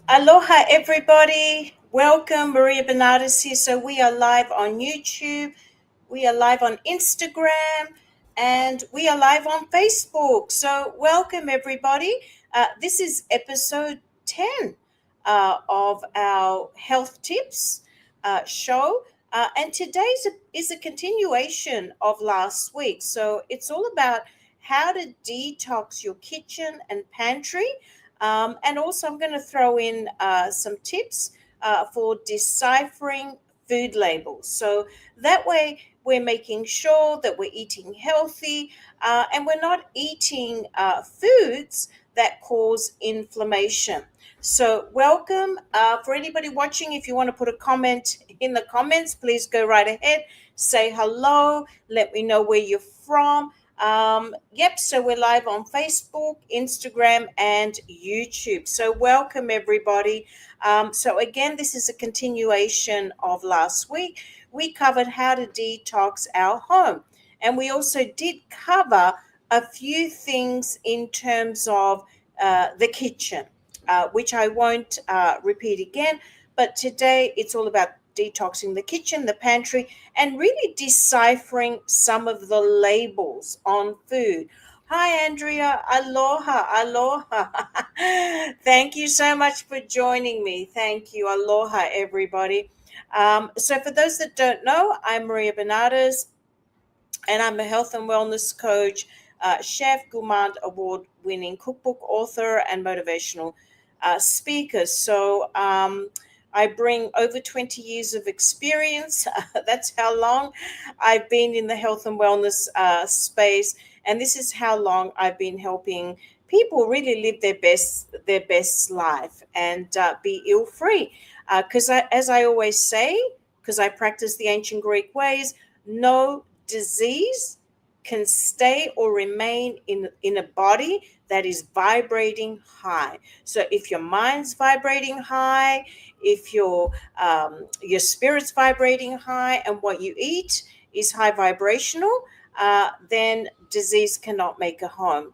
Aloha, everybody. Welcome. Maria Bernardis here. So, we are live on YouTube, we are live on Instagram, and we are live on Facebook. So, welcome, everybody. This is episode 10 of our health tips show. And today's is a continuation of last week. So, it's all about how to detox your kitchen and pantry. And also, I'm going to throw in some tips for deciphering food labels. So that way, we're making sure that we're eating healthy and we're not eating foods that cause inflammation. So, welcome. For anybody watching, if you want to put a comment in the comments, please go right ahead. Say hello. Let me know where you're from. Yep, so we're live on Facebook, Instagram, and YouTube. So, welcome everybody. So, again, this is a continuation of last week. We covered how to detox our home, and we also did cover a few things in terms of the kitchen, which I won't repeat again. But today it's all about detoxing the kitchen, the pantry, and really deciphering some of the labels on food. Hi, Andrea. Aloha. Aloha. Thank you so much for joining me. Thank you. Aloha, everybody. So, for those that don't know, I'm Maria Bernardis, and I'm a health and wellness coach, chef, Gourmand Award winning cookbook author, and motivational speaker. So, I bring over 20 years of experience. That's how long I've been in the health and wellness space, and this is how long I've been helping people really live their best life and be ill free. Because as I always say, because I practice the ancient Greek ways, no disease can stay or remain in a body that is vibrating high. So if your mind's vibrating high, if your spirit's vibrating high, and what you eat is high vibrational, then disease cannot make a home.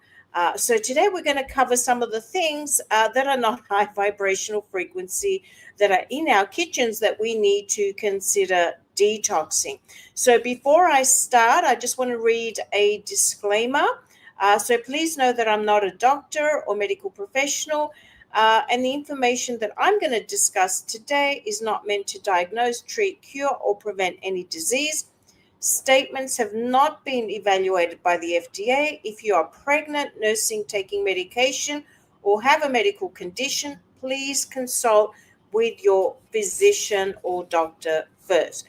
So today we're going to cover some of the things that are not high vibrational frequency that are in our kitchens that we need to consider detoxing. So before I start, I just want to read a disclaimer. So please know that I'm not a doctor or medical professional, and the information that I'm going to discuss today is not meant to diagnose, treat, cure, or prevent any disease. Statements have not been evaluated by the FDA. If you are pregnant, nursing, taking medication, or have a medical condition, please consult with your physician or doctor first.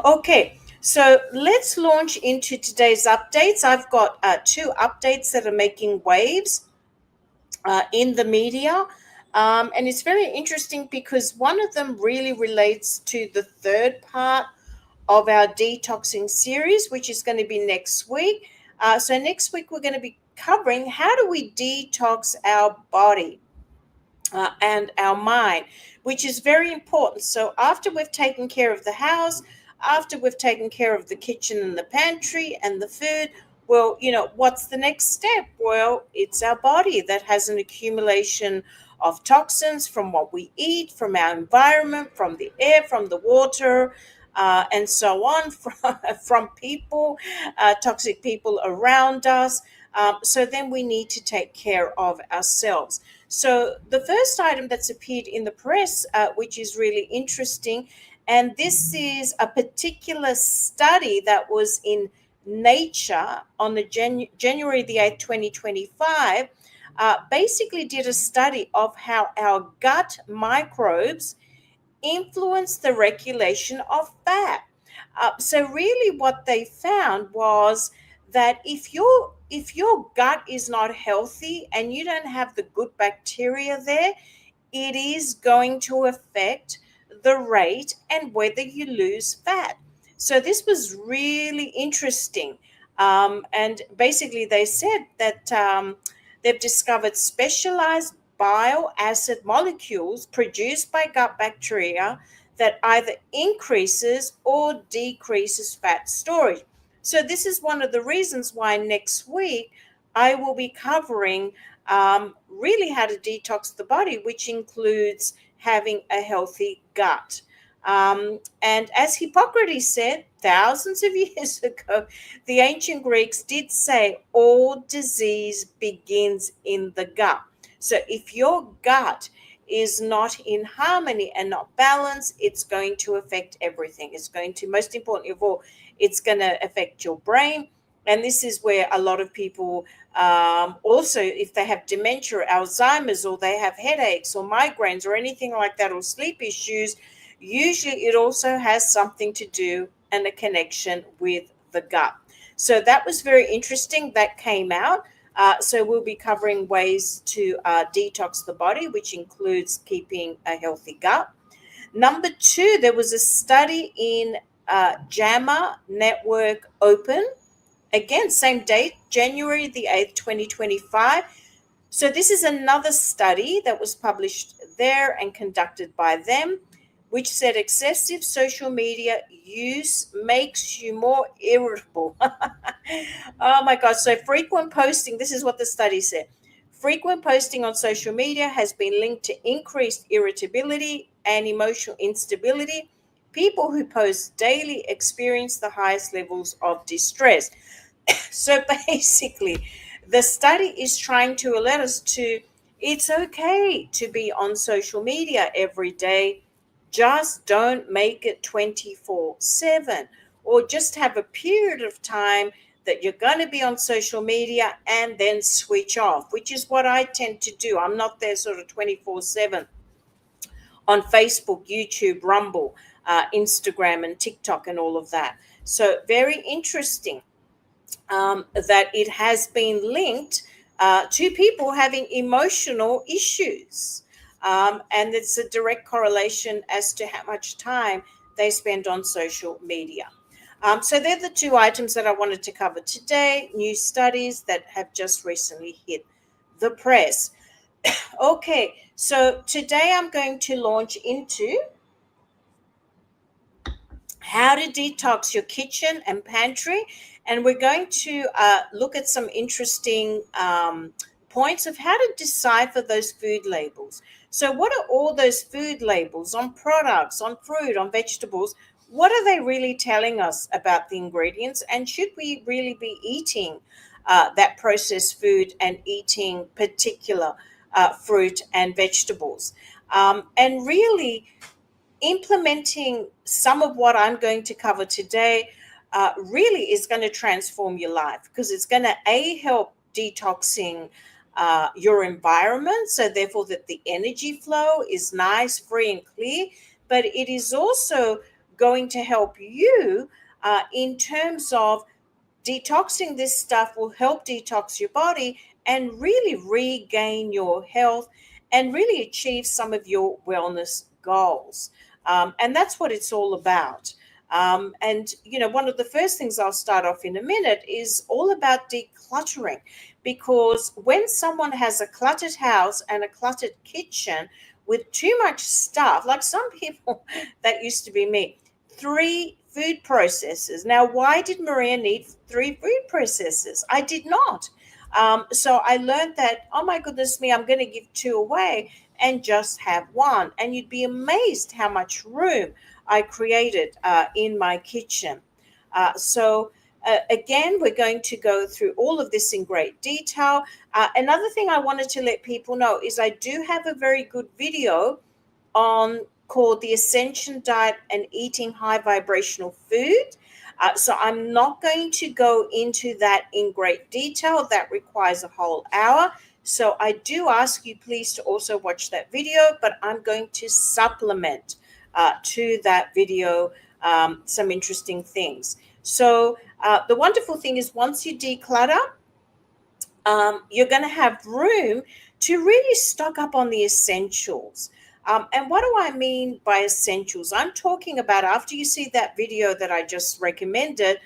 Okay, so let's launch into today's updates. I've got two updates that are making waves in the media. And it's very interesting because one of them really relates to the third part of our detoxing series, which is going to be next week. So next week, we're going to be covering how do we detox our body and our mind, which is very important. So after we've taken care of the house, after we've taken care of the kitchen and the pantry and the food, well, what's the next step? Well, it's our body that has an accumulation of toxins from what we eat, from our environment, from the air, from the water, and so on, from people, toxic people around us. So then we need to take care of ourselves. So the first item that's appeared in the press, which is really interesting, and this is a particular study that was in Nature on the January the 8th, 2025, basically did a study of how our gut microbes influence the regulation of fat. So really what they found was that if your gut is not healthy and you don't have the good bacteria there, it is going to affect the rate and whether you lose fat. So this was really interesting. And basically they said that they've discovered specialized bile acid molecules produced by gut bacteria that either increases or decreases fat storage. So this is one of the reasons why next week I will be covering really how to detox the body, which includes having a healthy gut. And as Hippocrates said thousands of years ago, the ancient Greeks did say all disease begins in the gut. So if your gut is not in harmony and not balanced, it's going to affect everything. It's going to, most importantly of all, it's going to affect your brain. And this is where a lot of people, also, if they have dementia or Alzheimer's, or they have headaches or migraines or anything like that, or sleep issues, usually it also has something to do and a connection with the gut. So that was very interesting. That came out. So we'll be covering ways to detox the body, which includes keeping a healthy gut. Number two, there was a study in JAMA Network Open. Again, same date, January the 8th, 2025. So this is another study that was published there and conducted by them, which said excessive social media use makes you more irritable. Oh my God. So frequent posting, this is what the study said. Frequent posting on social media has been linked to increased irritability and emotional instability. People who post daily experience the highest levels of distress. So basically, the study is trying to alert us to it's okay to be on social media every day. Just don't make it 24/7, or just have a period of time that you're going to be on social media and then switch off, which is what I tend to do. I'm not there sort of 24/7 on Facebook, YouTube, Rumble, Instagram, and TikTok, and all of that. So, very interesting that it has been linked to people having emotional issues. And it's a direct correlation as to how much time they spend on social media. So they're the two items that I wanted to cover today, new studies that have just recently hit the press. Okay, so today I'm going to launch into how to detox your kitchen and pantry. And we're going to look at some interesting points of how to decipher those food labels. So, what are all those food labels on products, on fruit, on vegetables? What are they really telling us about the ingredients? And should we really be eating that processed food and eating particular fruit and vegetables? And really, implementing some of what I'm going to cover today really is going to transform your life, because it's going to help detoxing your environment, so therefore that the energy flow is nice, free, and clear. But it is also going to help you in terms of detoxing. This stuff will help detox your body and really regain your health and really achieve some of your wellness goals. And that's what it's all about. And, one of the first things I'll start off in a minute is all about decluttering. Because when someone has a cluttered house and a cluttered kitchen with too much stuff, like some people, that used to be me, 3 food processors. Now, why did Maria need 3 food processors? I did not. So I learned that, oh my goodness me, I'm going to give 2 away and just have one. And you'd be amazed how much room I created in my kitchen. Again, we're going to go through all of this in great detail. Another thing I wanted to let people know is I do have a very good video on called the Ascension Diet and Eating High Vibrational Food. So I'm not going to go into that in great detail. That requires a whole hour. So I do ask you please to also watch that video, but I'm going to supplement to that video some interesting things. So the wonderful thing is, once you declutter, you're going to have room to really stock up on the essentials. And what do I mean by essentials? I'm talking about, after you see that video that I just recommended,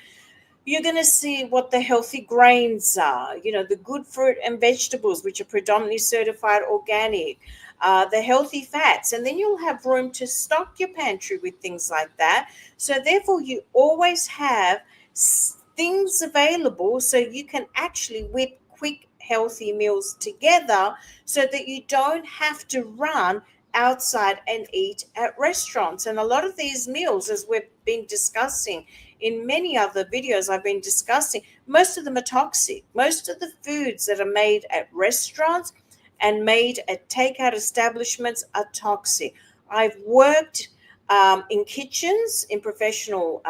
you're going to see what the healthy grains are, the good fruit and vegetables, which are predominantly certified organic, the healthy fats, and then you'll have room to stock your pantry with things like that. So therefore, you always have things available so you can actually whip quick, healthy meals together so that you don't have to run outside and eat at restaurants. And a lot of these meals, as we've been discussing in many other videos I've been discussing, most of them are toxic. Most of the foods that are made at restaurants and made at takeout establishments are toxic. I've worked in kitchens, in professional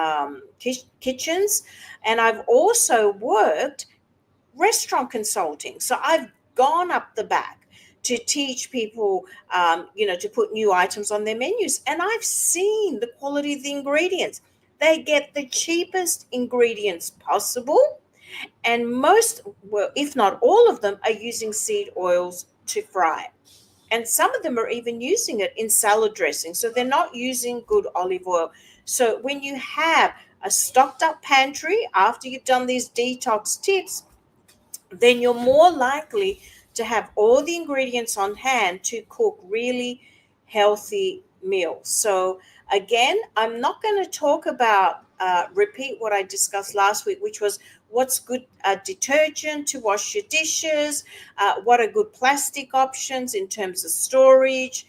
kitchens, and I've also worked restaurant consulting. So I've gone up the back to teach people, to put new items on their menus. And I've seen the quality of the ingredients. They get the cheapest ingredients possible. And most, well, if not all of them, are using seed oils to fry. And some of them are even using it in salad dressing. So they're not using good olive oil. So when you have a stocked up pantry after you've done these detox tips, then you're more likely to have all the ingredients on hand to cook really healthy meals. So, again, I'm not going to talk about, repeat what I discussed last week, which was what's good detergent to wash your dishes, what are good plastic options in terms of storage.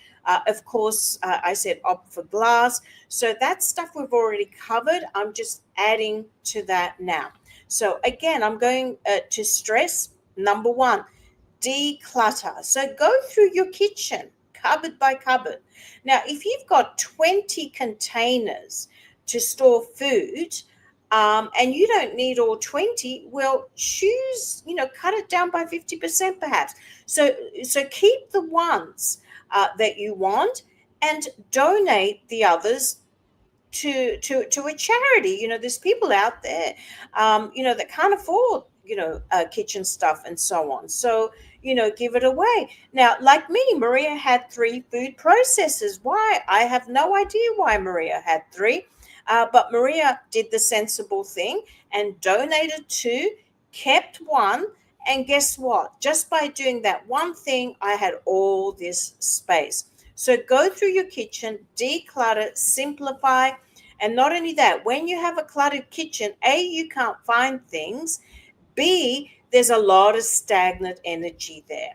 Of course, I said opt for glass. So that stuff we've already covered. I'm just adding to that now. So again, I'm going to stress number one, declutter. So go through your kitchen, cupboard by cupboard. Now, if you've got 20 containers to store food, and you don't need all 20, well, choose, cut it down by 50% perhaps. So keep the ones that you want and donate the others to a charity. There's people out there that can't afford kitchen stuff and so on. So give it away. Now, like me, Maria had 3 food processors. Why? I have no idea why Maria had 3, but Maria did the sensible thing and donated 2, kept 1. And guess what? Just by doing that one thing, I had all this space. So go through your kitchen, declutter, simplify. And not only that, when you have a cluttered kitchen, A, you can't find things. B, there's a lot of stagnant energy there.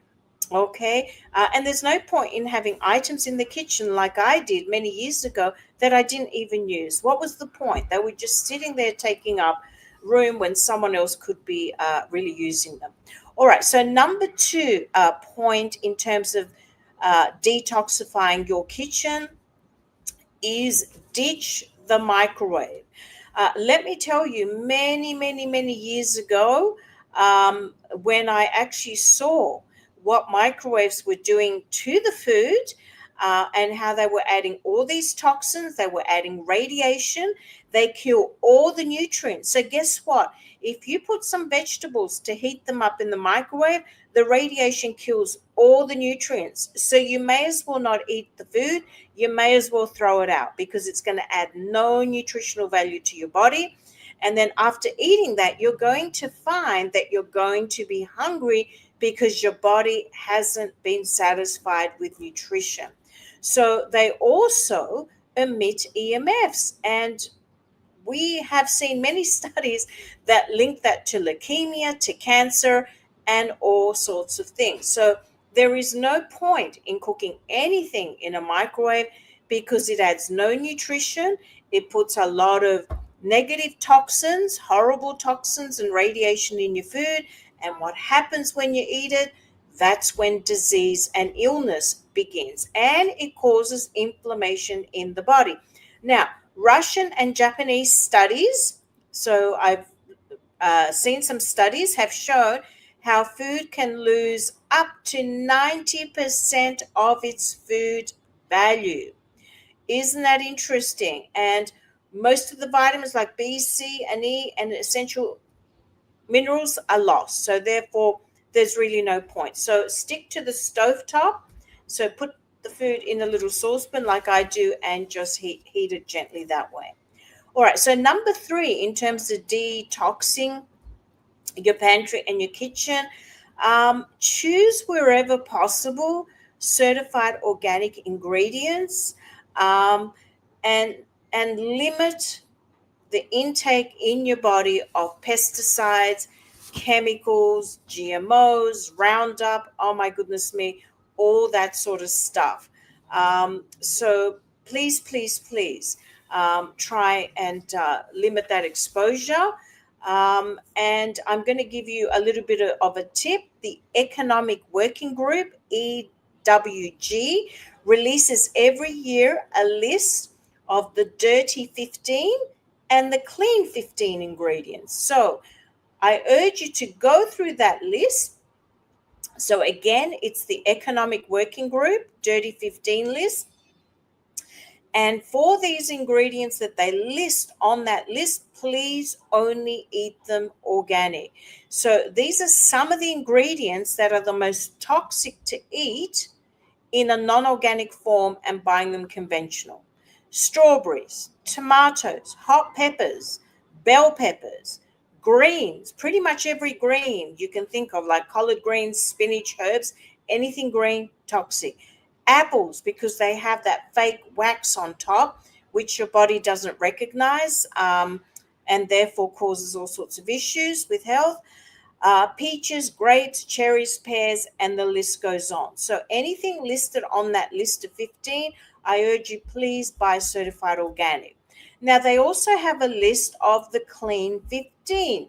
Okay. And there's no point in having items in the kitchen like I did many years ago that I didn't even use. What was the point? They were just sitting there taking up room when someone else could be really using them. All right. So, number 2 point in terms of detoxifying your kitchen is ditch the microwave. Let me tell you, many, many, many years ago, when I actually saw what microwaves were doing to the food, and how they were adding all these toxins, they were adding radiation, they kill all the nutrients. So, guess what? If you put some vegetables to heat them up in the microwave, the radiation kills all the nutrients. So, you may as well not eat the food. You may as well throw it out because it's going to add no nutritional value to your body. And then after eating that, you're going to find that you're going to be hungry because your body hasn't been satisfied with nutrition. So they also emit EMFs. And we have seen many studies that link that to leukemia, to cancer, and all sorts of things. So there is no point in cooking anything in a microwave because it adds no nutrition. It puts a lot of negative toxins, horrible toxins, and radiation in your food. And what happens when you eat it? That's when disease and illness begins, and it causes inflammation in the body. Now, Russian and Japanese studies, so I've seen some studies, have shown how food can lose up to 90% of its food value. Isn't that interesting? And most of the vitamins like B, C, and E, and essential minerals are lost. So therefore, there's really no point. So stick to the stovetop. So put the food in a little saucepan like I do and just heat it gently that way. All right. So number 3, in terms of detoxing your pantry and your kitchen, choose wherever possible certified organic ingredients, um, and limit the intake in your body of pesticides chemicals, GMOs, Roundup, oh my goodness me, all that sort of stuff. So please, please, please try and limit that exposure. And I'm going to give you a little bit of a tip. The Economic Working Group, EWG, releases every year a list of the dirty 15 and the clean 15 ingredients. So I urge you to go through that list. So again, it's the Economic Working Group, Dirty 15 list. And for these ingredients that they list on that list, please only eat them organic. So these are some of the ingredients that are the most toxic to eat in a non-organic form and buying them conventional. Strawberries, tomatoes, hot peppers, bell peppers, greens, pretty much every green you can think of, like collard greens, spinach, herbs, anything green, toxic. Apples, because they have that fake wax on top, which your body doesn't recognize, and therefore causes all sorts of issues with health. Peaches, grapes, cherries, pears, and the list goes on. So anything listed on that list of 15, I urge you, please buy certified organic. Now, they also have a list of the clean 15.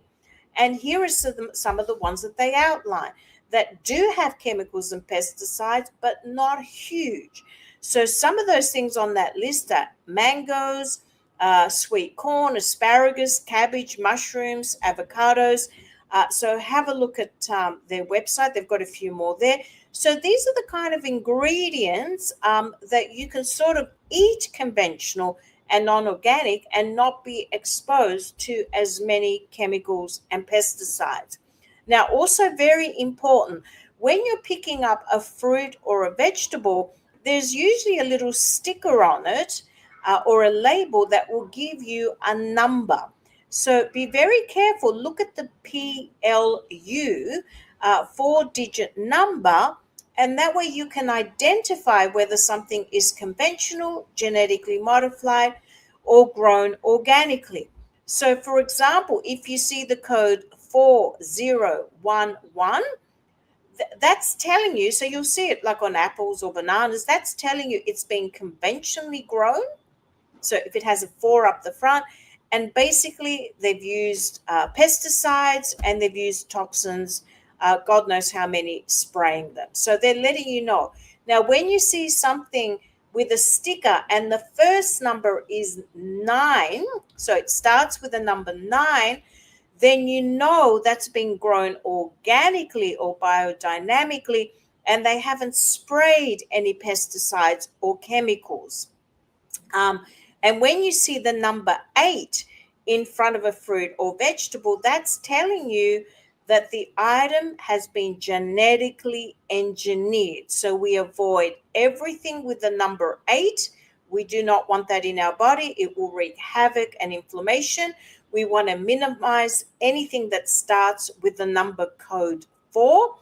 And here are some of the ones that they outline that do have chemicals and pesticides, but not huge. So some of those things on that list are mangoes, sweet corn, asparagus, cabbage, mushrooms, avocados. So have a look at their website. They've got a few more there. So these are the kind of ingredients that you can sort of eat conventional and non-organic and not be exposed to as many chemicals and pesticides. Now, also very important, when you're picking up a fruit or a vegetable, there's usually a little sticker on it or a label that will give you a number. So be very careful. Look at the PLU, 4-digit number, and that way you can identify whether something is conventional, genetically modified, or grown organically. So, for example, if you see the code 4011, that's telling you, so you'll see it like on apples or bananas, that's telling you it's been conventionally grown. So if it has a 4 up the front, and basically they've used pesticides and they've used toxins, God knows how many, spraying them. So they're letting you know. Now, when you see something with a sticker and the first number is 9, so it starts with a number 9, then you know that's been grown organically or biodynamically, and they haven't sprayed any pesticides or chemicals. And when you see the number 8 in front of a fruit or vegetable, that's telling you that the item has been genetically engineered. So we avoid everything with the number 8. We do not want that in our body. It will wreak havoc and inflammation. We want to minimize anything that starts with the number code 4.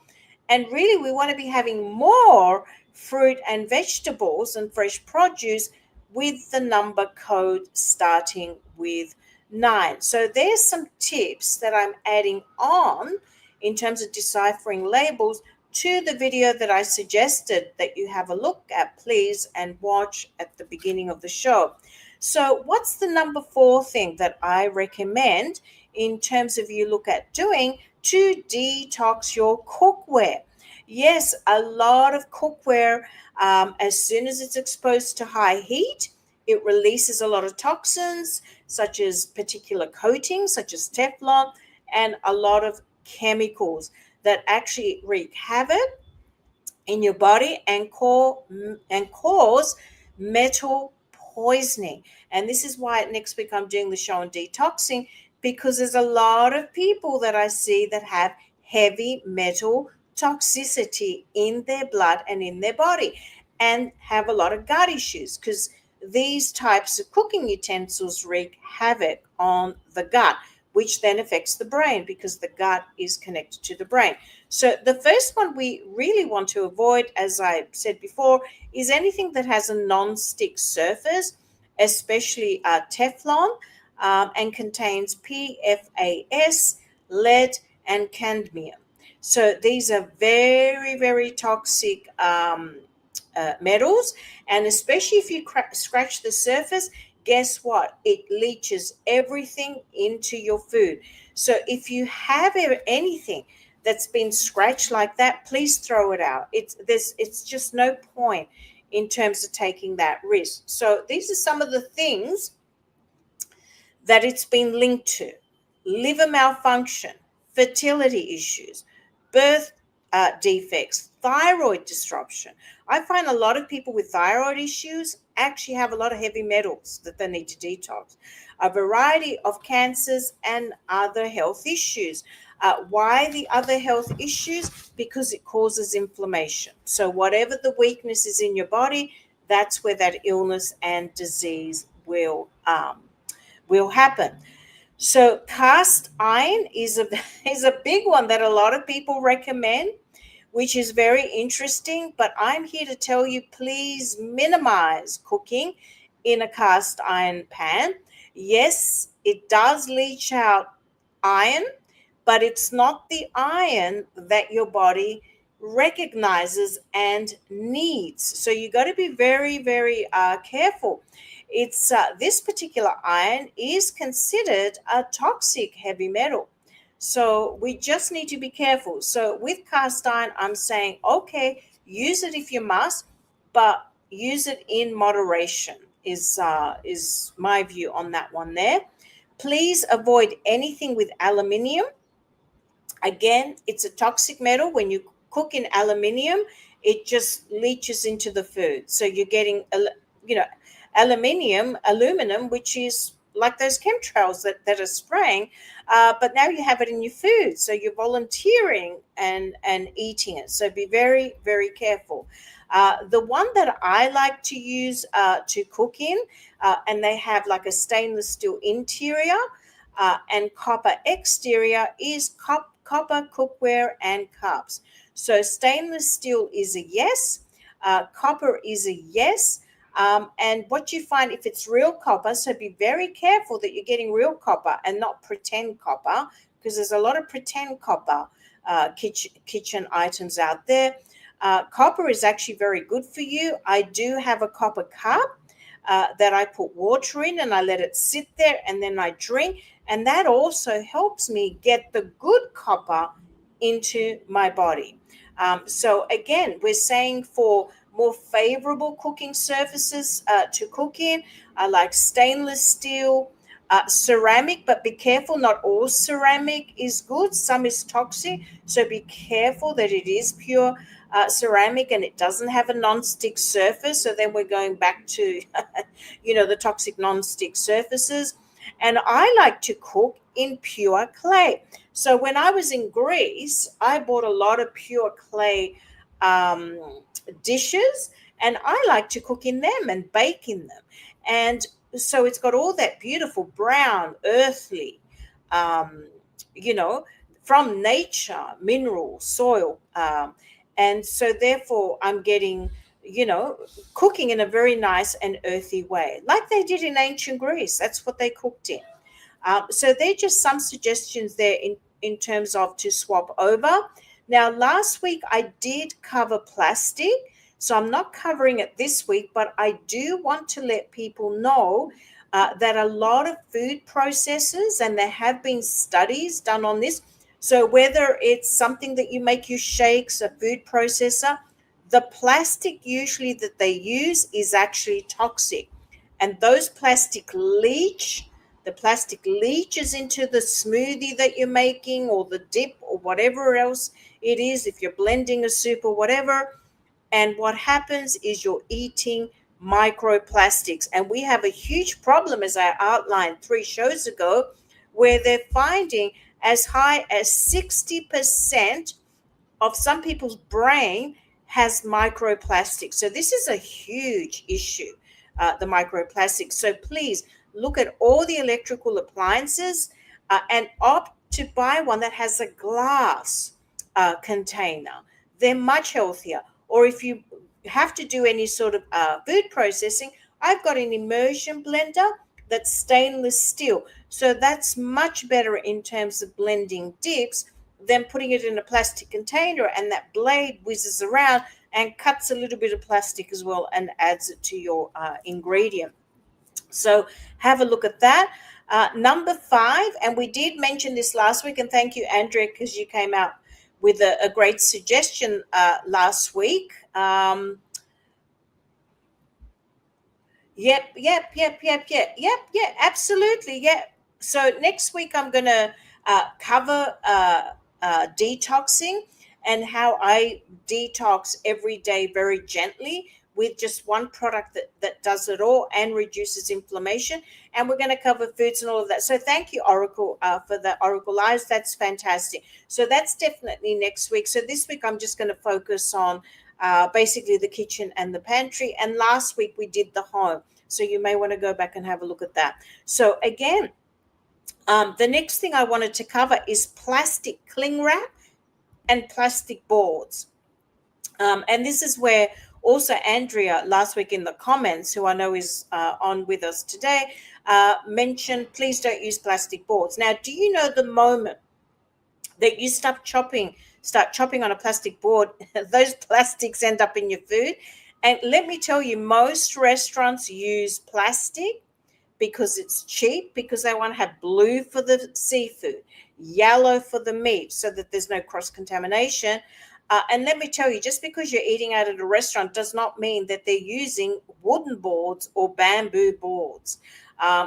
And really, we want to be having more fruit and vegetables and fresh produce with the number code starting with 9. So there's some tips that I'm adding on in terms of deciphering labels to the video that I suggested that you have a look at, please, and watch at the beginning of the show. So what's the number 4 thing that I recommend in terms of you look at doing to detox your cookware? Yes, a lot of cookware, as soon as it's exposed to high heat, it releases a lot of toxins, such as particular coatings, such as Teflon, and a lot of chemicals that actually wreak havoc in your body and cause metal poisoning. And this is why next week I'm doing the show on detoxing, because there's a lot of people that I see that have heavy metal toxicity in their blood and in their body and have a lot of gut issues, because these types of cooking utensils wreak havoc on the gut, which then affects the brain because the gut is connected to the brain. So the first one we really want to avoid, as I said before, is anything that has a non-stick surface, especially Teflon, and contains PFAS, lead, and cadmium. So these are very, very toxic metals, and especially if you scratch the surface, guess what? It leaches everything into your food. So if you have anything that's been scratched like that, please throw it out. It's just no point in terms of taking that risk. So these are some of the things that it's been linked to: liver malfunction, fertility issues, birth defects, thyroid disruption. I find a lot of people with thyroid issues actually have a lot of heavy metals that they need to detox, a variety of cancers and other health issues. Why the other health issues? Because it causes inflammation. So, whatever the weakness is in your body, that's where that illness and disease will happen. So cast iron is a is a big one that a lot of people recommend, which is very interesting. But I'm here to tell you, please minimize cooking in a cast iron pan. Yes, it does leach out iron, but it's not the iron that your body recognizes and needs. So you got to be very, very careful. It's this particular iron is considered a toxic heavy metal. So we just need to be careful. So with cast iron, I'm saying, okay, use it if you must, but use it in moderation is my view on that one there. Please avoid anything with aluminium. Again, it's a toxic metal. When you cook in aluminium, it just leaches into the food. So you're getting, you know, aluminum, which is like those chemtrails that are spraying, but now you have it in your food. So you're volunteering and eating it. So be very, very careful. The one that I like to use to cook in, and they have like a stainless steel interior and copper exterior, is copper cookware and cups. So stainless steel is a yes, copper is a yes. And what you find, if it's real copper, so be very careful that you're getting real copper and not pretend copper, because there's a lot of pretend copper kitchen items out there. Copper is actually very good for you. I do have a copper cup that I put water in and I let it sit there and then I drink. And that also helps me get the good copper into my body. So again, we're saying for more favorable cooking surfaces to cook in, like stainless steel, ceramic, but be careful, not all ceramic is good. Some is toxic, so be careful that it is pure ceramic and it doesn't have a non-stick surface. So then we're going back to, the toxic non-stick surfaces. And I like to cook in pure clay. So when I was in Greece, I bought a lot of pure clay dishes, and I like to cook in them and bake in them. And so it's got all that beautiful brown, earthly, um, you know, from nature, mineral, soil. And so therefore I'm getting, cooking in a very nice and earthy way, like they did in ancient Greece. That's what they cooked in. So they're just some suggestions there in terms of to swap over. Now, last week I did cover plastic, so I'm not covering it this week, but I do want to let people know that a lot of food processors, and there have been studies done on this. So whether it's something that you make your shakes, a food processor, the plastic usually that they use is actually toxic. And those the plastic leaches into the smoothie that you're making or the dip or whatever else it is, if you're blending a soup or whatever. And what happens is you're eating microplastics. And we have a huge problem, as I outlined 3 shows ago, where they're finding as high as 60% of some people's brain has microplastics. So this is a huge issue, the microplastics. So please look at all the electrical appliances and opt to buy one that has a glass container. They're much healthier. Or if you have to do any sort of food processing, I've got an immersion blender that's stainless steel. So that's much better in terms of blending dips than putting it in a plastic container, and that blade whizzes around and cuts a little bit of plastic as well and adds it to your ingredient. So have a look at that. Number 5, and we did mention this last week, and thank you, Andrea, because you came out with a great suggestion last week. Yep, absolutely. Yep. So next week I'm going to cover detoxing and how I detox every day very gently with just one product that does it all and reduces inflammation. And we're going to cover foods and all of that. So thank you, Oracle, for the Oracle Lives. That's fantastic. So that's definitely next week. So this week I'm just going to focus on basically the kitchen and the pantry. And last week we did the home. So you may want to go back and have a look at that. So again, the next thing I wanted to cover is plastic cling wrap and plastic boards. And this is where also Andrea last week in the comments, who I know is on with us today, mentioned please don't use plastic boards. Now, do you know the moment that you start chopping on a plastic board, those plastics end up in your food? And let me tell you, most restaurants use plastic because it's cheap, because they want to have blue for the seafood, yellow for the meat, so that there's no cross-contamination. And let me tell you, just because you're eating out at a restaurant does not mean that they're using wooden boards or bamboo boards.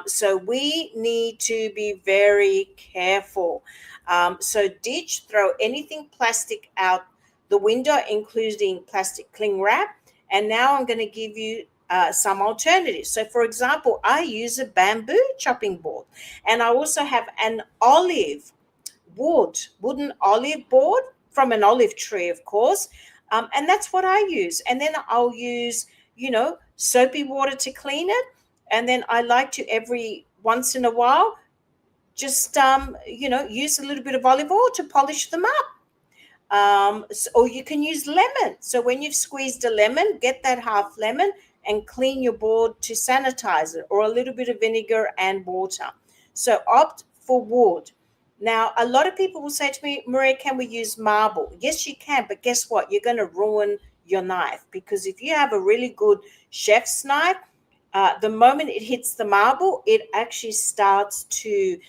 So we need to be very careful. So throw anything plastic out the window, including plastic cling wrap. And now I'm going to give you some alternatives. So, for example, I use a bamboo chopping board, and I also have an wooden olive board from an olive tree, of course. And that's what I use. And then I'll use, soapy water to clean it. And then I like to every once in a while just, use a little bit of olive oil to polish them up. Or you can use lemon. So when you've squeezed a lemon, get that half lemon and clean your board to sanitize it, or a little bit of vinegar and water. So opt for wood. Now, a lot of people will say to me, Maria, can we use marble? Yes, you can, but guess what? You're going to ruin your knife, because if you have a really good chef's knife, the moment it hits the marble, it actually starts to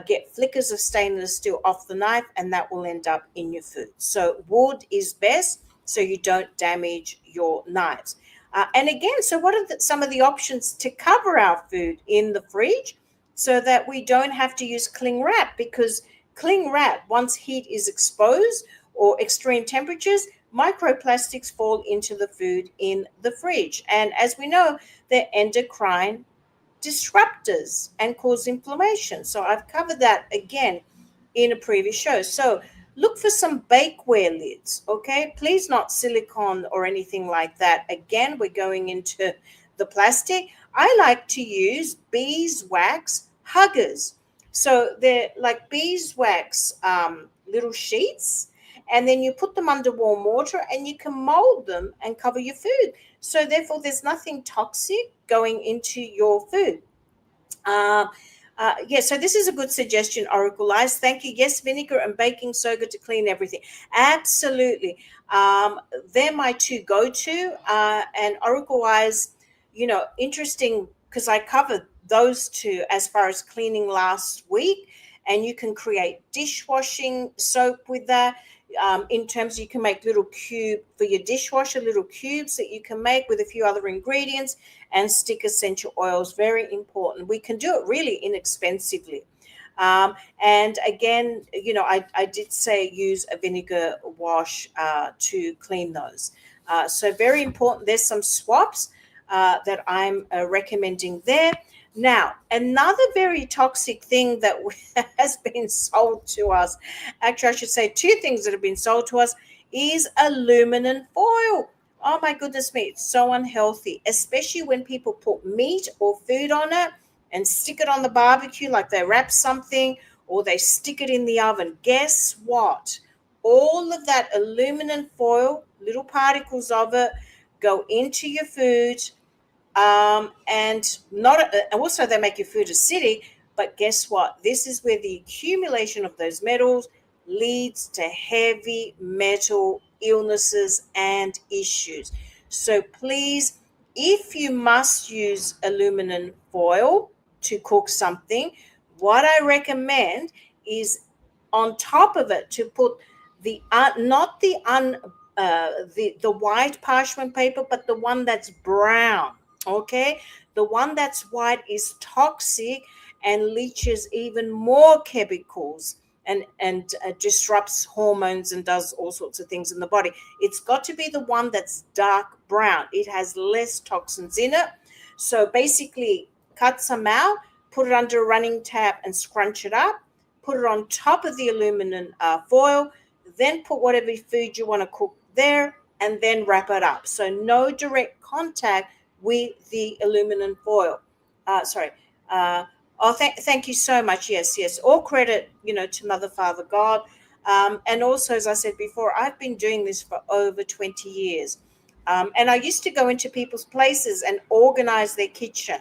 get flickers of stainless steel off the knife, and that will end up in your food. So wood is best, so you don't damage your knives. And again, so what are some of the options to cover our food in the fridge so that we don't have to use cling wrap? Because cling wrap, once heat is exposed or extreme temperatures, microplastics fall into the food in the fridge. And as we know, they're endocrine disruptors and cause inflammation. So I've covered that again in a previous show. So look for some bakeware lids, okay? Please not silicone or anything like that. Again, we're going into the plastic. I like to use beeswax huggers. So they're like beeswax little sheets, and then you put them under warm water and you can mold them and cover your food. So therefore, there's nothing toxic going into your food. So this is a good suggestion, Oracle Eyes. Thank you. Yes, vinegar and baking soda to clean everything. Absolutely. They're my two go-to. And Oracle Eyes, interesting, because I covered those two as far as cleaning last week. And you can create dishwashing soap with that. In terms, you can make little cube for your dishwasher, little cubes that you can make with a few other ingredients, and stick essential oils. Very important. We can do it really inexpensively. And again, I did say use a vinegar wash to clean those. So very important. There's some swaps that I'm recommending there. Now, another very toxic thing that has been sold to us, actually, I should say two things that have been sold to us, is aluminum foil. Oh my goodness me, it's so unhealthy, especially when people put meat or food on it and stick it on the barbecue like they wrap something, or they stick it in the oven. Guess what? All of that aluminum foil, little particles of it, go into your food. And also they make your food acidic. But guess what? This is where the accumulation of those metals leads to heavy metal illnesses and issues. So please, if you must use aluminum foil to cook something, what I recommend is on top of it to put the not the the white parchment paper, but the one that's brown. Okay, the one that's white is toxic and leaches even more chemicals and disrupts hormones and does all sorts of things in the body. It's got to be the one that's dark brown. It has less toxins in it. So basically, cut some out, put it under a running tap, and scrunch it up. Put it on top of the aluminum foil. Then put whatever food you want to cook there, and then wrap it up. So no direct contact with the aluminum foil. Sorry. Thank you so much. Yes, yes. All credit, to Mother, Father, God. And also, as I said before, I've been doing this for over 20 years. And I used to go into people's places and organize their kitchen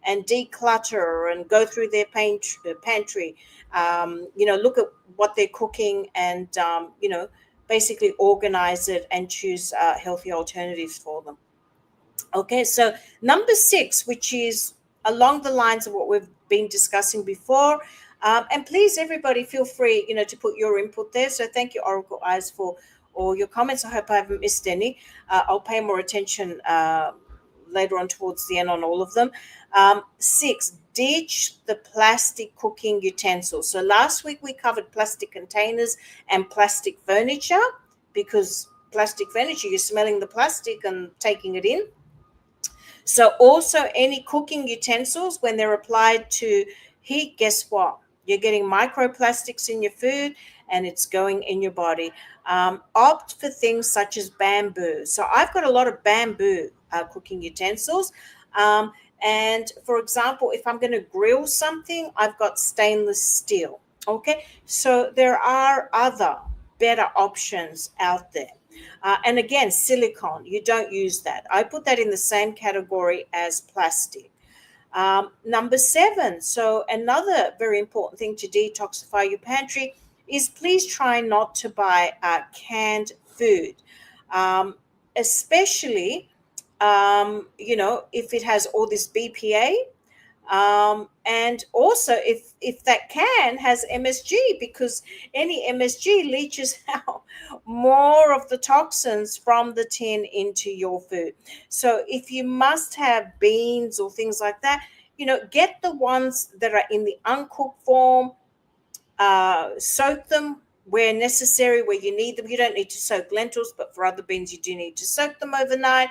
and declutter and go through their pantry, look at what they're cooking and, basically organize it and choose healthy alternatives for them. Okay, so number 6, which is along the lines of what we've been discussing before, and please, everybody, feel free, to put your input there. So thank you, Oracle Eyes, for all your comments. I hope I haven't missed any. I'll pay more attention later on towards the end on all of them. 6, ditch the plastic cooking utensils. So last week we covered plastic containers and plastic furniture, because plastic furniture, you're smelling the plastic and taking it in. So also any cooking utensils, when they're applied to heat, guess what? You're getting microplastics in your food and it's going in your body. Opt for things such as bamboo. So I've got a lot of bamboo cooking utensils. And for example, if I'm going to grill something, I've got stainless steel. Okay, so there are other better options out there. And again, silicone, you don't use that. I put that in the same category as plastic. Number 7, so another very important thing to detoxify your pantry is please try not to buy canned food, especially, if it has all this BPA. And also if that can has MSG, because any MSG leaches out more of the toxins from the tin into your food. So if you must have beans or things like that, get the ones that are in the uncooked form. Soak them where necessary, where you need them. You don't need to soak lentils, but for other beans you do need to soak them overnight,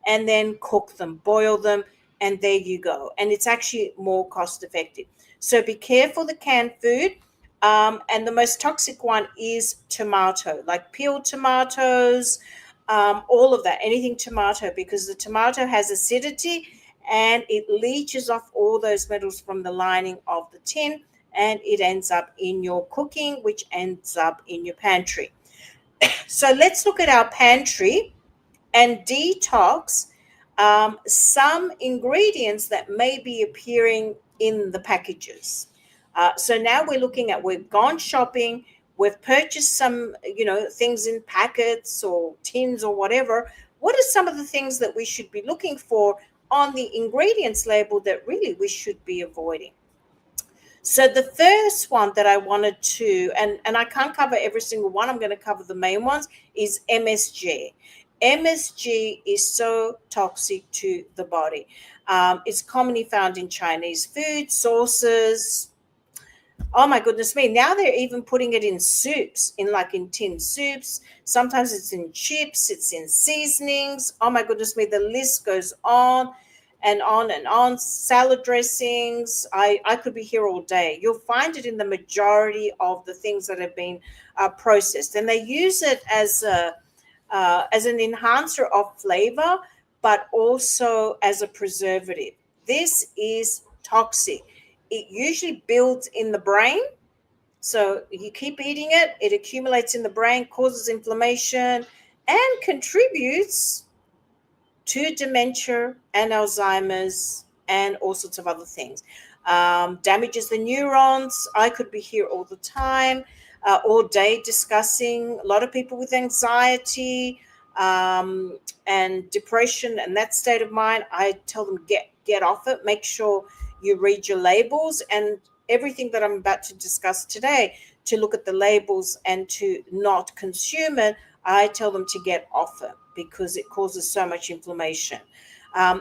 and then cook them, boil them, and there you go. And it's actually more cost effective. So be careful the canned food. And the most toxic one is tomato, like peeled tomatoes, all of that, anything tomato, because the tomato has acidity and it leaches off all those metals from the lining of the tin, and it ends up in your cooking, which ends up in your pantry. So let's look at our pantry and detox some ingredients that may be appearing in the packages. So now we've gone shopping, we've purchased some, things in packets or tins or whatever. What are some of the things that we should be looking for on the ingredients label that really we should be avoiding? So the first one that I wanted to, and I can't cover every single one, I'm going to cover the main ones, is MSG. MSG is so toxic to the body. It's commonly found in Chinese food, sauces. Oh my goodness me. Now they're even putting it in soups, in tin soups. Sometimes it's in chips, it's in seasonings. Oh my goodness me. The list goes on and on and on. Salad dressings. I could be here all day. You'll find it in the majority of the things that have been processed. And they use it as an enhancer of flavor, but also as a preservative. This is toxic. It usually builds in the brain. So you keep eating it, it accumulates in the brain, causes inflammation, and contributes to dementia and Alzheimer's and all sorts of other things. Damages the neurons. I could be here all the time. all day discussing. A lot of people with anxiety and depression and that state of mind, I tell them get off it. Make sure you read your labels and everything that I'm about to discuss today, to look at the labels and to not consume it. I tell them to get off it because it causes so much inflammation.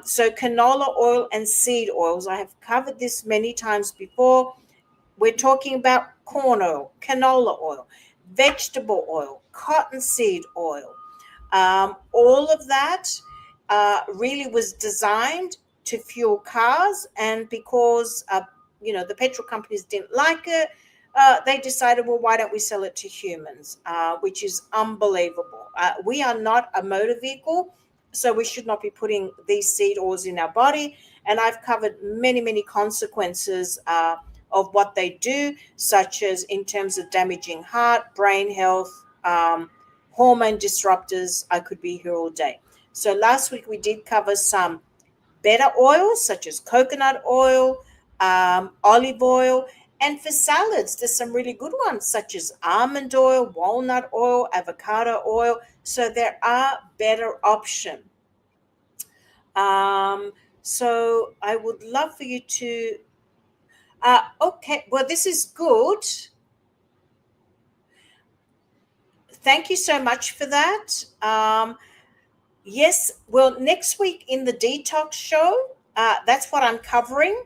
So canola oil and seed oils, I have covered this many times before. We're talking about corn oil, canola oil, vegetable oil, cottonseed oil. All of that really was designed to fuel cars, and because the petrol companies didn't like it, they decided, well, why don't we sell it to humans? Which is unbelievable. We are not a motor vehicle, so we should not be putting these seed oils in our body. And I've covered many, many consequences of what they do, such as in terms of damaging heart, brain health, hormone disruptors. I could be here all day. So last week we did cover some better oils such as coconut oil, olive oil, and for salads there's some really good ones such as almond oil, walnut oil, avocado oil. So there are better options. So I would love for you to okay, well, this is good. Thank you so much for that. Yes, well, next week in the detox show, that's what I'm covering.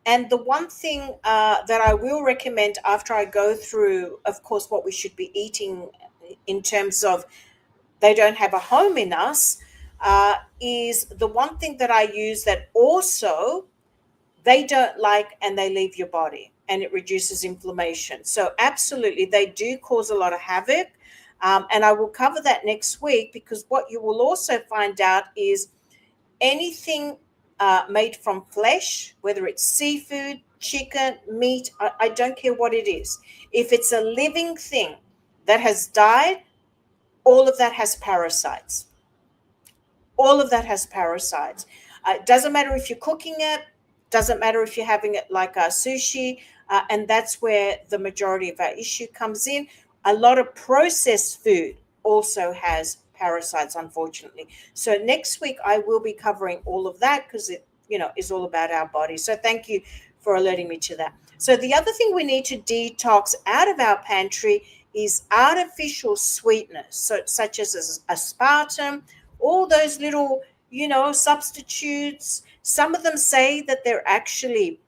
And the one thing that I will recommend after I go through, of course, what we should be eating in terms of they don't have a home in us, is the one thing that I use that also they don't like, and they leave your body, and it reduces inflammation. So absolutely, they do cause a lot of havoc. And I will cover that next week, because what you will also find out is anything made from flesh, whether it's seafood, chicken, meat, I don't care what it is. If it's a living thing that has died, all of that has parasites. All of that has parasites. It doesn't matter if you're cooking it, doesn't matter if you're having it like a sushi, and that's where the majority of our issue comes in. A lot of processed food also has parasites, unfortunately. So next week I will be covering all of that, because it is all about our body. So thank you for alerting me to that. So the other thing we need to detox out of our pantry is artificial sweeteners, so such as aspartame, all those little substitutes. Some of them say that they're actually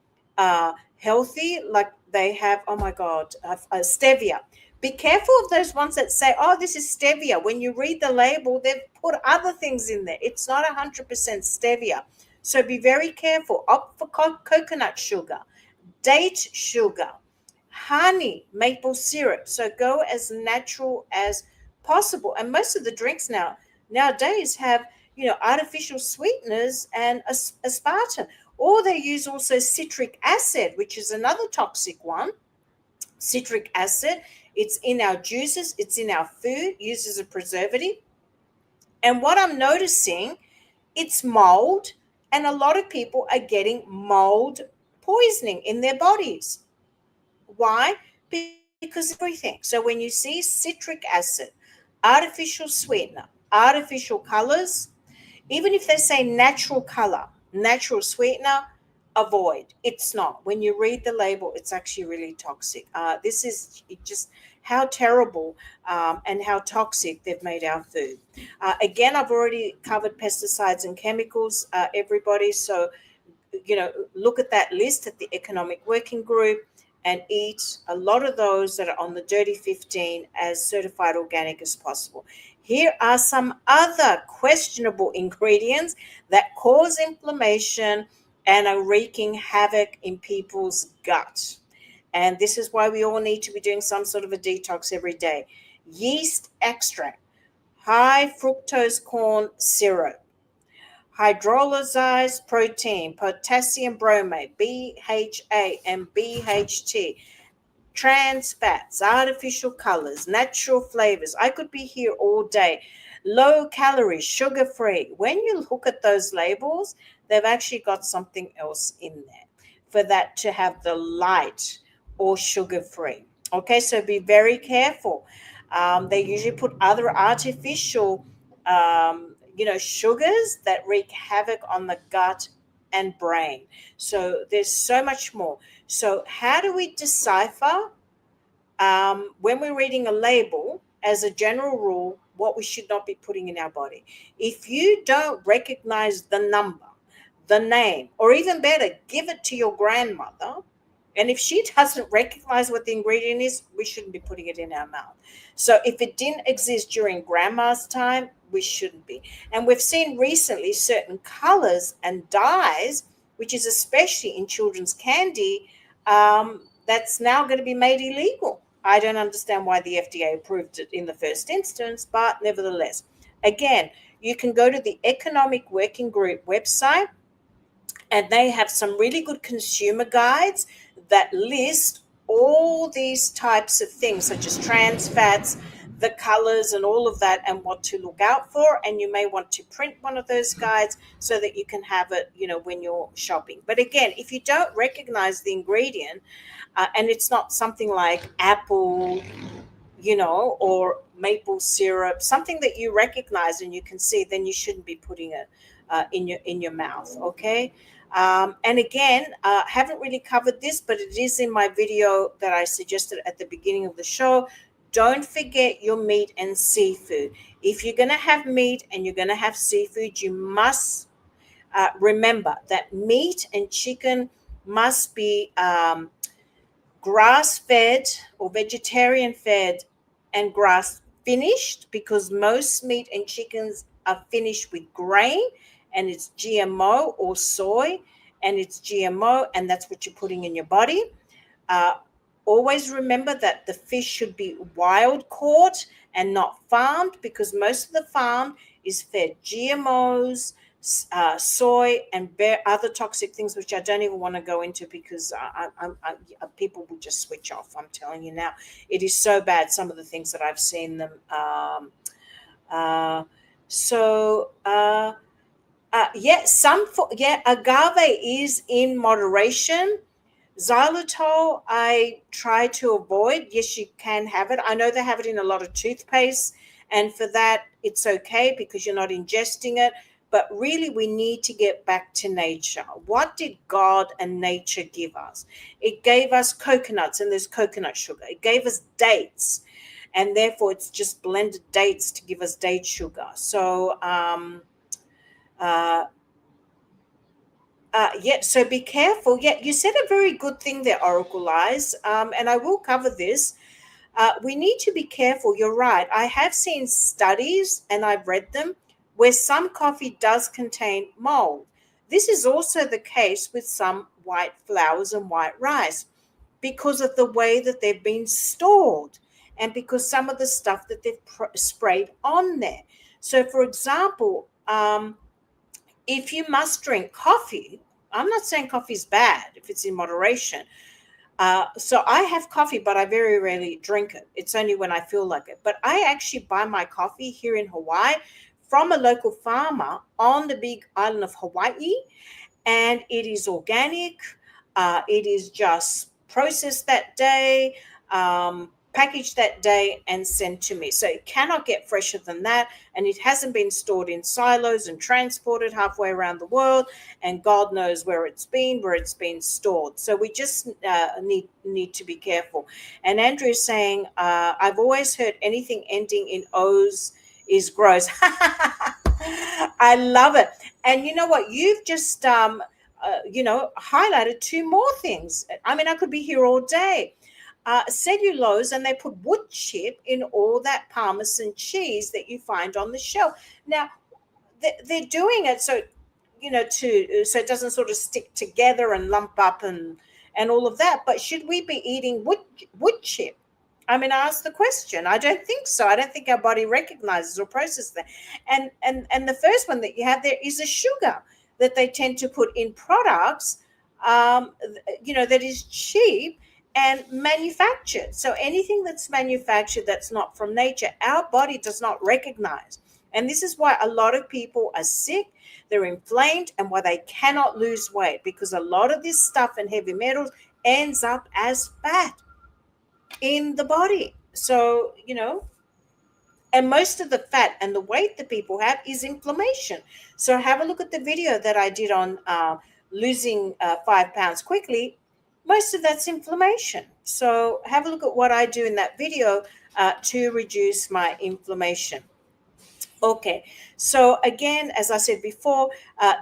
healthy, like they have, oh my god, stevia. Be careful of those ones that say, oh, this is stevia. When you read the label, they've put other things in there. It's not 100% stevia. So be very careful. Opt for coconut sugar, date sugar, honey, maple syrup. So go as natural as possible. And most of the drinks nowadays have artificial sweeteners and aspartame, or they use also citric acid, which is another toxic one. Citric acid, it's in our juices, it's in our food, used as a preservative. And what I'm noticing, it's mold, and a lot of people are getting mold poisoning in their bodies. Why? Because everything. So when you see citric acid, artificial sweetener, artificial colors, even if they say natural color, natural sweetener, avoid. It's not. When you read the label, it's actually really toxic. This is just how terrible and how toxic they've made our food. Again, I've already covered pesticides and chemicals, everybody. So, look at that list at the Economic Working Group and eat a lot of those that are on the Dirty 15 as certified organic as possible. Here are some other questionable ingredients that cause inflammation and are wreaking havoc in people's gut. And this is why we all need to be doing some sort of a detox every day. Yeast extract, high fructose corn syrup, hydrolyzed protein, potassium bromate, BHA and BHT, trans fats, artificial colors, natural flavors. I could be here all day. Low calorie, sugar free. When you look at those labels, they've actually got something else in there for that to have the light or sugar free. Okay, so be very careful. They usually put other artificial, sugars that wreak havoc on the gut and brain. So there's so much more. So, how do we decipher when we're reading a label, as a general rule, what we should not be putting in our body? If you don't recognize the number, the name, or even better, give it to your grandmother. And if she doesn't recognize what the ingredient is, we shouldn't be putting it in our mouth. So if it didn't exist during grandma's time, we shouldn't be. And we've seen recently certain colors and dyes, which is especially in children's candy, that's now going to be made illegal. I don't understand why the FDA approved it in the first instance, but nevertheless, again, you can go to the Economic Working Group website, and they have some really good consumer guides that list all these types of things, such as trans fats, the colors, and all of that, and what to look out for. And you may want to print one of those guides so that you can have it, when you're shopping. But again, if you don't recognize the ingredient, and it's not something like apple, or maple syrup, something that you recognize and you can see, then you shouldn't be putting it in your mouth. Okay. And again, haven't really covered this, but it is in my video that I suggested at the beginning of the show. Don't forget your meat and seafood. If you're going to have meat and you're going to have seafood, you must remember that meat and chicken must be grass fed or vegetarian fed and grass finished, because most meat and chickens are finished with grain and it's GMO, or soy and it's GMO, and that's what you're putting in your body. Uh, Always remember that the fish should be wild caught and not farmed, because most of the farm is fed GMOs, soy, and other toxic things, which I don't even want to go into, because people will just switch off. I'm telling you now, it is so bad. Some of the things that I've seen them. Uh, so yeah, agave is in moderation. Xylitol, I try to avoid. Yes, you can have it. I know they have it in a lot of toothpaste, and for that, it's okay because you're not ingesting it. But really, we need to get back to nature. What did God and nature give us? It gave us coconuts, and there's coconut sugar. It gave us dates, and therefore, it's just blended dates to give us date sugar. So, uh, yeah, so be careful. Yeah, you said a very good thing there, Oracle Eyes, and I will cover this. We need to be careful. You're right. I have seen studies, and I've read them, where some coffee does contain mold. This is also the case with some white flours and white rice, because of the way that they've been stored, and because some of the stuff that they've sprayed on there. So, for example, if you must drink coffee, I'm not saying coffee is bad if it's in moderation. So I have coffee, but I very rarely drink it. It's only when I feel like it. But I actually buy my coffee here in Hawaii from a local farmer on the big island of Hawaii, and it is organic. It is just processed that day, packaged that day, and sent to me. So it cannot get fresher than that, and it hasn't been stored in silos and transported halfway around the world, and God knows where it's been stored. So we just need to be careful. And Andrew is saying, I've always heard anything ending in O's is gross. I love it. And you know what? You've just highlighted two more things. I mean, I could be here all day. Cellulose, and they put wood chip in all that Parmesan cheese that you find on the shelf. Now, they're doing it so, so it doesn't sort of stick together and lump up and all of that. But should we be eating wood chip? I mean, I ask the question. I don't think so. I don't think our body recognizes or processes that. And the first one that you have there is a sugar that they tend to put in products, that is cheap and manufactured. So anything that's manufactured that's not from nature, our body does not recognize. And this is why a lot of people are sick, they're inflamed, and why they cannot lose weight, because a lot of this stuff and heavy metals ends up as fat. in the body. So, and most of the fat and the weight that people have is inflammation. So have a look at the video that I did on losing 5 pounds quickly. Most of that's inflammation. So have a look at what I do in that video to reduce my inflammation. Okay, so again, as I said before,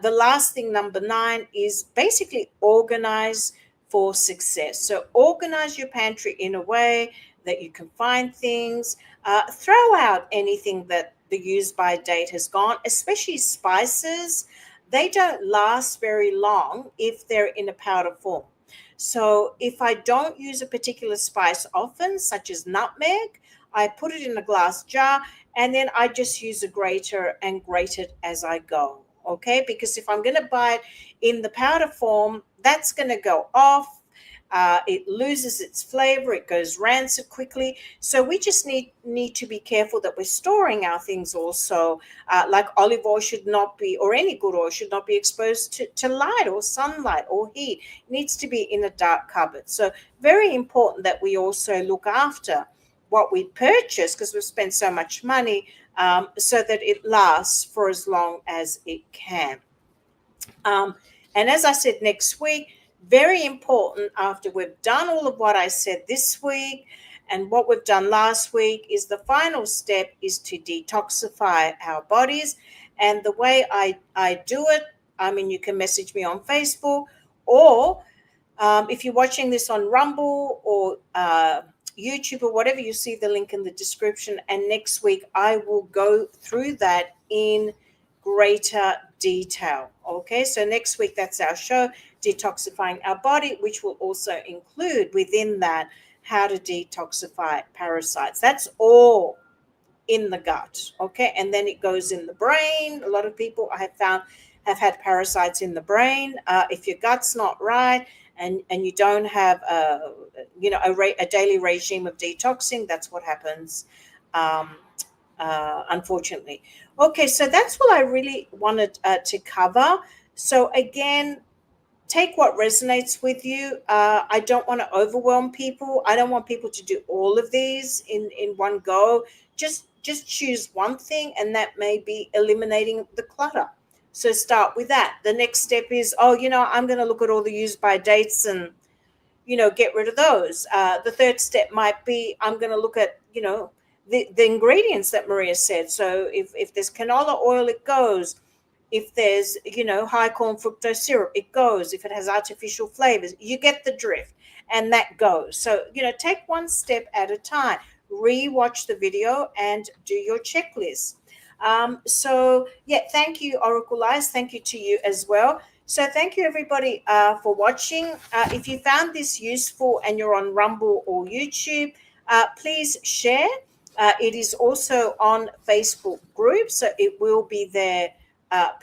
the last thing, number 9, is basically organize for success. So organize your pantry in a way that you can find things, throw out anything that the use by date has gone, especially spices. They don't last very long if they're in a powder form. So if I don't use a particular spice often, such as nutmeg, I put it in a glass jar and then I just use a grater and grate it as I go. Okay, because if I'm going to buy it in the powder form, that's going to go off. It loses its flavor. It goes rancid quickly. So we just need to be careful that we're storing our things also. Like olive oil should not be, or any good oil should not be exposed to light or sunlight or heat. It needs to be in a dark cupboard. So very important that we also look after what we purchase, because we've spent so much money, so that it lasts for as long as it can. And as I said, next week, very important, after we've done all of what I said this week and what we've done last week, is the final step is to detoxify our bodies. And the way I do it, I mean, you can message me on Facebook, or if you're watching this on Rumble or YouTube or whatever, you see the link in the description. And next week, I will go through that in greater detail. Okay, so next week, that's our show, Detoxifying Our Body, which will also include within that how to detoxify parasites. That's all in the gut. Okay, and then it goes in the brain. A lot of people I have found have had parasites in the brain. If your gut's not right, and you don't have a daily regime of detoxing, that's what happens, unfortunately. Okay, so that's what I really wanted to cover. So again, take what resonates with you. I don't want to overwhelm people. I don't want people to do all of these in one go. Just choose one thing, and that may be eliminating the clutter. So start with that. The next step is, I'm going to look at all the use by dates and, get rid of those. The third step might be, I'm going to look at, the ingredients that Maria said. So if there's canola oil, it goes. If there's, high corn fructose syrup, it goes. If it has artificial flavors, you get the drift, and that goes. So, take one step at a time. Re-watch the video and do your checklist. Thank you, Oracle Eyes. Thank you to you as well. So thank you, everybody, for watching. If you found this useful and you're on Rumble or YouTube, please share. It is also on Facebook group, so it will be there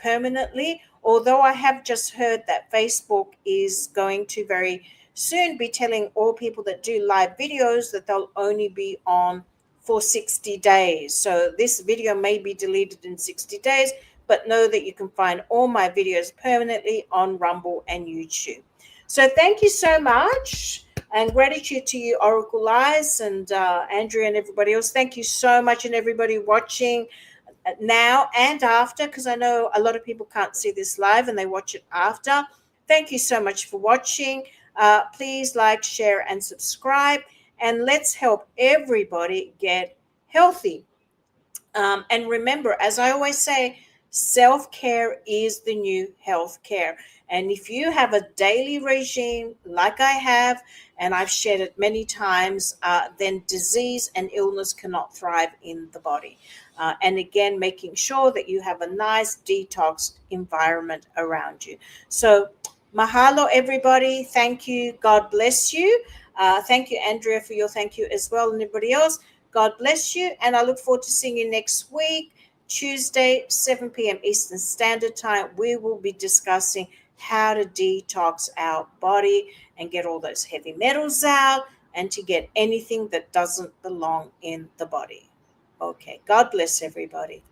permanently. Although I have just heard that Facebook is going to very soon be telling all people that do live videos that they'll only be on for 60 days. So this video may be deleted in 60 days, but know that you can find all my videos permanently on Rumble and YouTube. So thank you so much, and gratitude to you, Oracle Eyes, and Andrea and everybody else. Thank you so much, and everybody watching now and after, because I know a lot of people can't see this live and they watch it after. Thank you so much for watching. Please like, share, and subscribe, and let's help everybody get healthy. And remember, as I always say, self-care is the new health care. And if you have a daily regime like I have, and I've shared it many times, then disease and illness cannot thrive in the body. And again, making sure that you have a nice detox environment around you. So mahalo, everybody. Thank you. God bless you. Thank you, Andrea, for your thank you as well, and everybody else. God bless you, and I look forward to seeing you next week, Tuesday, 7 p.m. Eastern Standard Time. We will be discussing how to detox our body and get all those heavy metals out, and to get anything that doesn't belong in the body. Okay, God bless everybody.